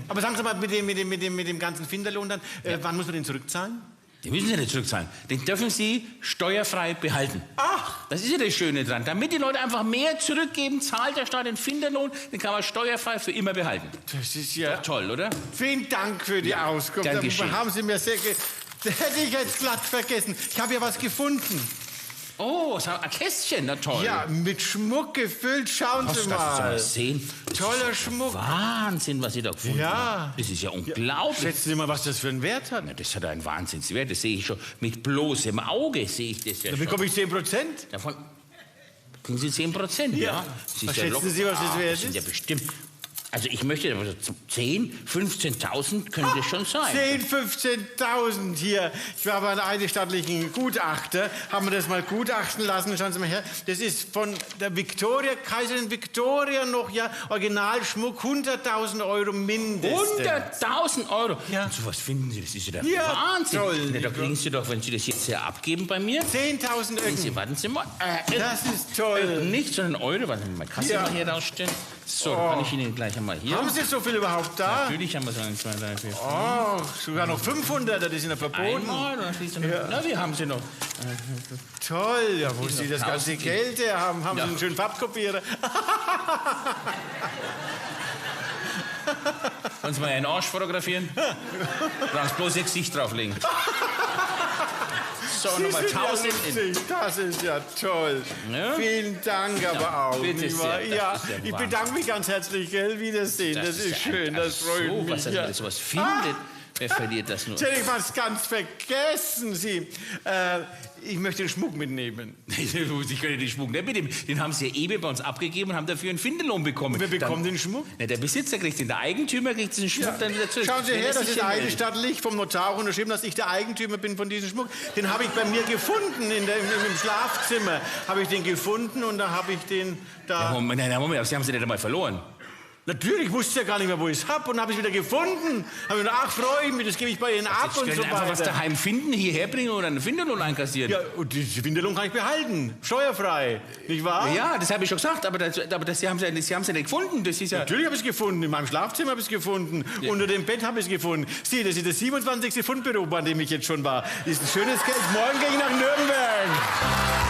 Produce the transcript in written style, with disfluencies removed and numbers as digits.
Aber sagen Sie mal, mit dem ganzen Finderlohn dann, wann muss man den zurückzahlen? Den müssen Sie nicht zurückzahlen. Den dürfen Sie steuerfrei behalten. Ach! Das ist ja das Schöne dran. Damit die Leute einfach mehr zurückgeben, zahlt der Staat den Finderlohn, den kann man steuerfrei für immer behalten. Das ist ja... Toll, oder? Vielen Dank für die Auskunft. gern Da geschehen. haben Sie mir sehr... Das hätte ich jetzt glatt vergessen. Ich habe ja was gefunden. Oh, so ein Kästchen, na toll. Ja, mit Schmuck gefüllt. Schauen Sie Das mal. sehen. Das Toller ist Schmuck. Wahnsinn, was Sie da gefunden Ja. haben. Das ist ja unglaublich. Schätzen Sie mal, was das für einen Wert hat. Na, das hat einen Wahnsinnswert, das sehe ich schon. Mit bloßem Auge sehe ich das ja Da schon. bekomme ich 10%. Davon kriegen Sie 10%, ja. Das ist Was ja schätzen locker. Sie, was das wert Das sind ja ist? bestimmt... Also ich möchte, 10, 15.000 könnte das schon sein. 10.000, 15.000 hier. Ich war bei einem eidesstattlichen Gutachter, haben wir das mal gutachten lassen. Schauen Sie mal her. Das ist von der Victoria, Kaiserin Victoria noch, ja, Originalschmuck, 100.000 Euro mindestens. 100.000 Euro? Ja. Und so was finden Sie, das ist ja der Ja, Wahnsinn. toll. Na, da kriegen Sie doch, wenn Sie das jetzt hier abgeben bei mir, 10.000 kriegen Sie, Öcken. warten Sie mal, Das ist toll. nicht, sondern Euro, warten Sie mal, Kasse Ja. mal hier rausstellen. So, dann kann ich Ihnen gleich einmal hier. Haben Sie so viel überhaupt da? Natürlich haben wir so 1, 2, 3, 4, 5. Oh, sogar noch 500, das sind ja verboten. Einmal, dann schließt er noch. Ja. Na, wie haben Sie noch? Toll, ja, wo Sie das 1000 ganze Geld her haben, haben Ja. Sie einen schönen Farbkopierer. Wollen Sie mal Ihren Arsch fotografieren? Brauchst bloß Ihr Gesicht drauflegen. So, Sie nochmal sind ja 1000. lustig. Das ist ja toll. Ja? Vielen Dank aber auch. bitte nicht wahr? sehr, das Ja, ist der ich Wahnsinn. bedanke mich ganz herzlich, gell? Wiedersehen. Das ist ja schön, das freut so, mich. was, dass ja. man sowas findet. Wer verliert das nur? Jetzt hätte ich fast ganz vergessen, Sie. Ich möchte den Schmuck mitnehmen. Ich könnte den Schmuck nicht mitnehmen. Den haben Sie ja eben bei uns abgegeben und haben dafür einen Finderlohn bekommen. Wer bekommt den Schmuck? Na, der Besitzer kriegt den, der Eigentümer kriegt den Schmuck dann wieder zurück. Schauen Sie Wenn her, er das sich ist hinmeldet. eidesstattlich vom Notar auch unterschrieben, dass ich der Eigentümer bin von diesem Schmuck. Den habe ich bei mir gefunden, im Schlafzimmer habe ich den gefunden und da habe ich den da... Moment, Moment, aber Sie haben sie nicht einmal verloren. Natürlich wusste ich ja gar nicht mehr, wo ich es habe und habe es wieder gefunden. Habe gedacht, ach, freue ich mich, das gebe ich bei Ihnen ab und Jetzt so können einfach was weiter. daheim finden, hierher bringen oder einen Finderlohn einkassieren. Ja, und die Finderlohn kann ich behalten, steuerfrei, nicht wahr? Ja, das habe ich schon gesagt, aber Sie haben sie ja nicht gefunden. Das ist ja... Natürlich habe ich es gefunden, in meinem Schlafzimmer habe ich es gefunden, unter dem Bett habe ich es gefunden. Sieh, das ist das 27. Fundbüro, bei dem ich jetzt schon war. Das ist ein schönes Geld. Morgen gehe ich nach Nürnberg.